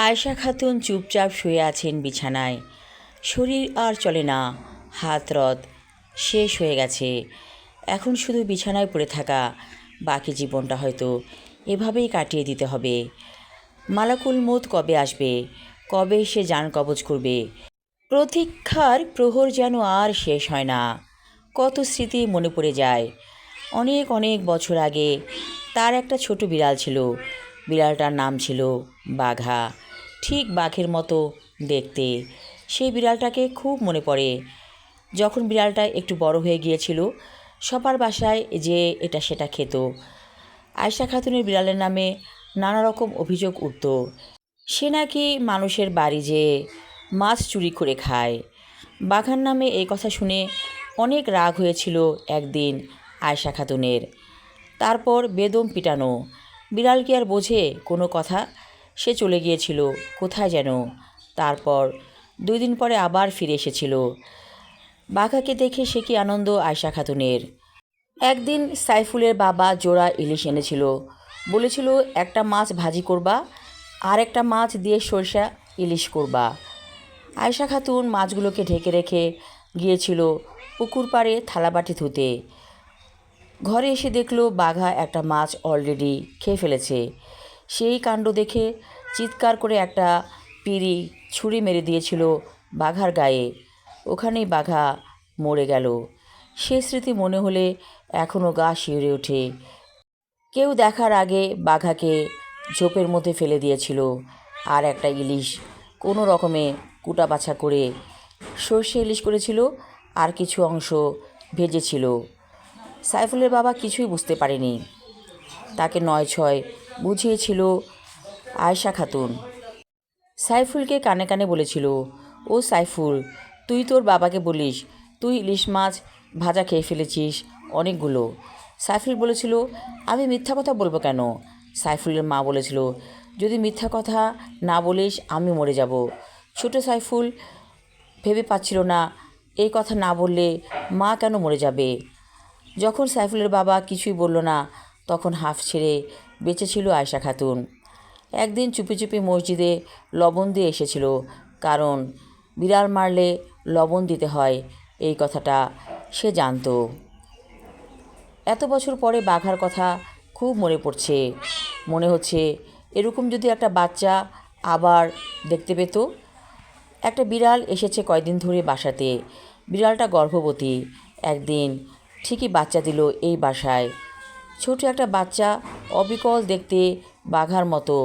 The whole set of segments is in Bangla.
আয়েশা খাতুন চুপচাপ শুয়ে আছেন বিছানায়। শরীর আর চলে না, হাত রদ শেষ হয়ে গেছে। এখন শুধু বিছানায় পড়ে থাকা, বাকি জীবনটা হয়তো এভাবেই কাটিয়ে দিতে হবে। মালাকুল মউত কবে আসবে, কবে সে জান কবজ করবে? প্রতীক্ষার প্রহর যেন আর শেষ হয় না। কত স্মৃতি মনে পড়ে যায়। অনেক অনেক বছর আগে তার একটা ছোট বিড়াল ছিল। বিড়ালটার নাম ছিল বাঘা। ঠিক বাঘের মতো দেখতে। সেই বিড়ালটাকে খুব মনে পড়ে। যখন বিড়ালটা একটু বড় হয়ে গিয়েছিল, সবার বাসায় যে এটা সেটা খেত। আয়েশা খাতুনের বিড়ালের নামে নানা রকম অভিযোগ উঠত। সে নাকি মানুষের বাড়ি যেয়ে মাছ চুরি করে খায়। বাঘার নামে এই কথা শুনে অনেক রাগ হয়েছিল একদিন আয়েশা খাতুনের। তারপর বেদম পিটানো। বিড়াল কি আর বোঝে কোনো কথা? সে চলে গিয়েছিল কোথায় যেন। তারপর 2 দিন পরে আবার ফিরে এসেছিল। বাঘাকে দেখে সে কি আনন্দ আয়েশা খাতুনের। একদিন সাইফুলের বাবা জোড়া ইলিশ এনেছিল। বলেছিল একটা মাছ ভাজি করবা, আর একটা মাছ দিয়ে সরষা ইলিশ করবা। আয়েশা খাতুন মাছগুলোকে ঢেকে রেখে গিয়েছিল পুকুর পাড়ে থালাবাটি ধুতে। ঘরে এসে দেখলো বাঘা একটা মাছ অলরেডি খেয়ে ফেলেছে। সেই কাণ্ড দেখে চিৎকার করে একটা পিঁড়ি ছুরি মেরে দিয়েছিল বাঘার গায়ে। ওখানেই বাঘা মরে গেল। সে স্মৃতি মনে হলে এখনও গা শিউরে ওঠে। কেউ দেখার আগে বাঘাকে ঝোপের মধ্যে ফেলে দিয়েছিল। আর একটা ইলিশ কোনো রকমে কুটা বাছা করে সর্ষে ইলিশ করেছিল, আর কিছু অংশ ভেজেছিল। সাইফুলের বাবা কিছুই বুঝতে পারেনি। তাকে 9-6 বুঝিয়েছিল আয়েশা খাতুন। সাইফুলকে কানে কানে বলেছিল, ও সাইফুল, তুই তোর বাবাকে বলিস তুই ইলিশ মাছ ভাজা খেয়ে ফেলেছিস অনেকগুলো। সাইফুল বলেছিল, আমি মিথ্যা কথা বলবো কেন? সাইফুলের মা বলেছিল, যদি মিথ্যা কথা না বলিস আমি মরে যাব। ছোট সাইফুল ভেবে পাচ্ছিল না এই কথা না বললে মা কেন মরে যাবে। যখন সাইফুলের বাবা কিছুই বলল না, তখন হাঁফ ছেড়ে বেঁচেছিল আয়েশা খাতুন। একদিন চুপি চুপি মসজিদে লবণ দিয়ে এসেছিল, কারণ বিড়াল মারলে লবণ দিতে হয় এই কথাটা সে জানত। এত বছর পরে বাঘার কথা খুব মনে পড়ছে। মনে হচ্ছে এরকম যদি একটা বাচ্চা আবার দেখতে পেত। একটা বিড়াল এসেছে কয়দিন ধরে বাসাতে। বিড়ালটা গর্ভবতী। একদিন ঠিকই বাচ্চা দিল এই বাসায়। ছোট একটা বাচ্চা, অবিকল দেখতে বাঘার মতো,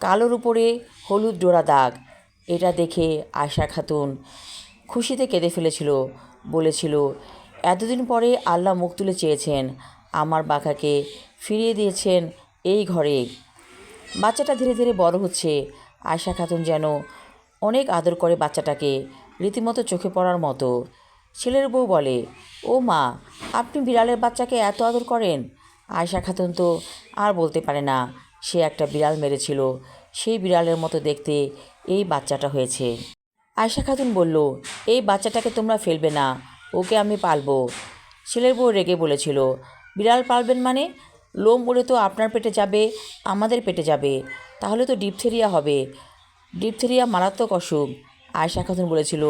কালোর উপরে হলুদ ডোরা দাগ। এটা দেখে আয়েশা খাতুন খুশিতে কেঁদে ফেলেছিল। বলেছিল, এতদিন পরে আল্লাহ মুখ তুলে চেয়েছেন, আমার বাঘাকে ফিরিয়ে দিয়েছেন এই ঘরে। বাচ্চাটা ধীরে ধীরে বড় হচ্ছে। আয়েশা খাতুন যেন অনেক আদর করে বাচ্চাটাকে, রীতিমতো চোখে পড়ার মতো। ছেলের বউ বলে, ও মা, আপনি বিড়ালের বাচ্চাকে এত আদর করেন? আয়েশা খাতুন তো আর বলতে পারে না সে একটা বিড়াল মেরেছিল। সেই বিড়ালের মতো দেখতে এই বাচ্চাটা হয়েছে। আয়েশা খাতুন বলল, এই বাচ্চাটাকে তোমরা ফেলবে না, ওকে আমি পালবো। ছেলের বউ রেগে বলেছিল, বিড়াল পালবেন মানে? লোম উড়ে তো আপনার পেটে যাবে, আমাদের পেটে যাবে, তাহলে তো ডিপথেরিয়া হবে। ডিপথেরিয়া মারাত্মক অসুখ। আয়েশা খাতুন বলেছিল,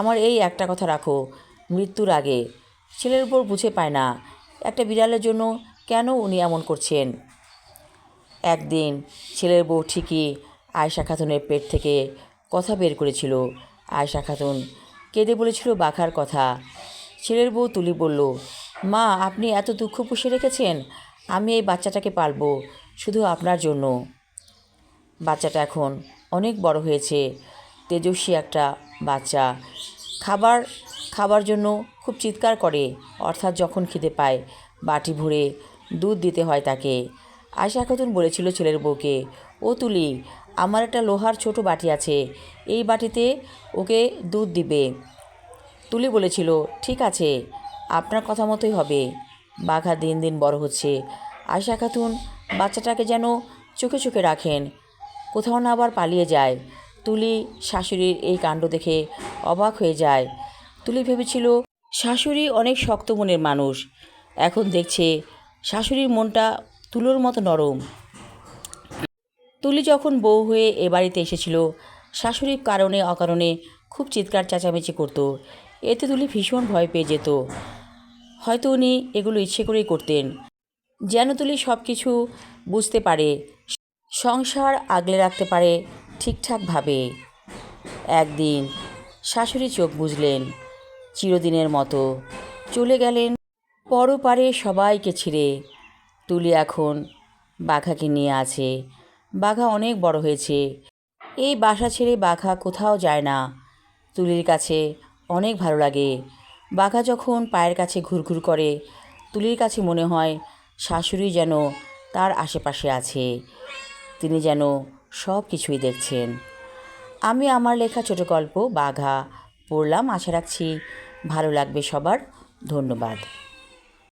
আমার এই একটা কথা রাখো, মৃত্যুর আগে। ছেলের বউ বুঝে পায় না একটা বিড়ালের জন্য কেন উনি এমন করছেন। একদিন ছেলের বউ ঠিকই আয়েশা খাতুনের পেট থেকে কথা বের করেছিল। আয়েশা খাতুন কেঁদে বলেছিল বাঘার কথা। ছেলের বউ তুলি বলল, মা, আপনি এত দুঃখ পুষে রেখেছেন, আমি এই বাচ্চাটাকে পালবো শুধু আপনার জন্য। বাচ্চাটা এখন অনেক বড় হয়েছে, তেজস্বী একটা বাচ্চা। খাবার খাবার জন্য খুব চিৎকার করে, অর্থাৎ যখন খিদে পায় বাটি ভরে দুধ দিতে হয় তাকে। আয়েশা খাতুন বলেছিল ছেলের বউকে, ও তুলি, আমার একটা লোহার ছোট বাটি আছে, এই বাটিতে ওকে দুধ দিবে। তুলি বলেছিল, ঠিক আছে, আপনার কথা মতোই হবে। বাঘা দিন দিন বড় হচ্ছে। আয়েশা খাতুন বাচ্চাটাকে যেন চোখে চোখে রাখেন, কোথাও না আবার পালিয়ে যায়। তুলি শাশুড়ির এই কাণ্ড দেখে অবাক হয়ে যায়। তুলি ভেবেছিল শাশুড়ি অনেক শক্ত মনের মানুষ, এখন দেখছে শাশুড়ির মনটা তুলোর মতো নরম। তুলি যখন বউ হয়ে এ বাড়িতে এসেছিল, শাশুড়ির কারণে অকারণে খুব চিৎকার চেঁচামেচি করতো। এতে তুলি ভীষণ ভয় পেয়ে যেত। হয়তো উনি এগুলো ইচ্ছে করেই করতেন, যেন তুলি সব কিছু বুঝতে পারে, সংসার আগলে রাখতে পারে ঠিকঠাকভাবে। একদিন শাশুড়ি চোখ বুজলেন, চিরদিনের মতো চলে গেলেন পরপারে সবাইকে ছেড়ে। তুলি এখন বাঘাকে নিয়ে আছে। বাঘা অনেক বড় হয়েছে। এই বাসা ছেড়ে বাঘা কোথাও যায় না। তুলির কাছে অনেক ভালো লাগে। বাঘা যখন পায়ের কাছে ঘুরঘুর করে, তুলির কাছে মনে হয় শাশুড়ি যেন তার আশেপাশে আছে, তিনি যেন সব কিছুই দেখছেন। আমি আমার লেখা ছোট গল্প বাঘা পড়লাম। আশা রাখছি ভালো লাগবে সবার। ধন্যবাদ।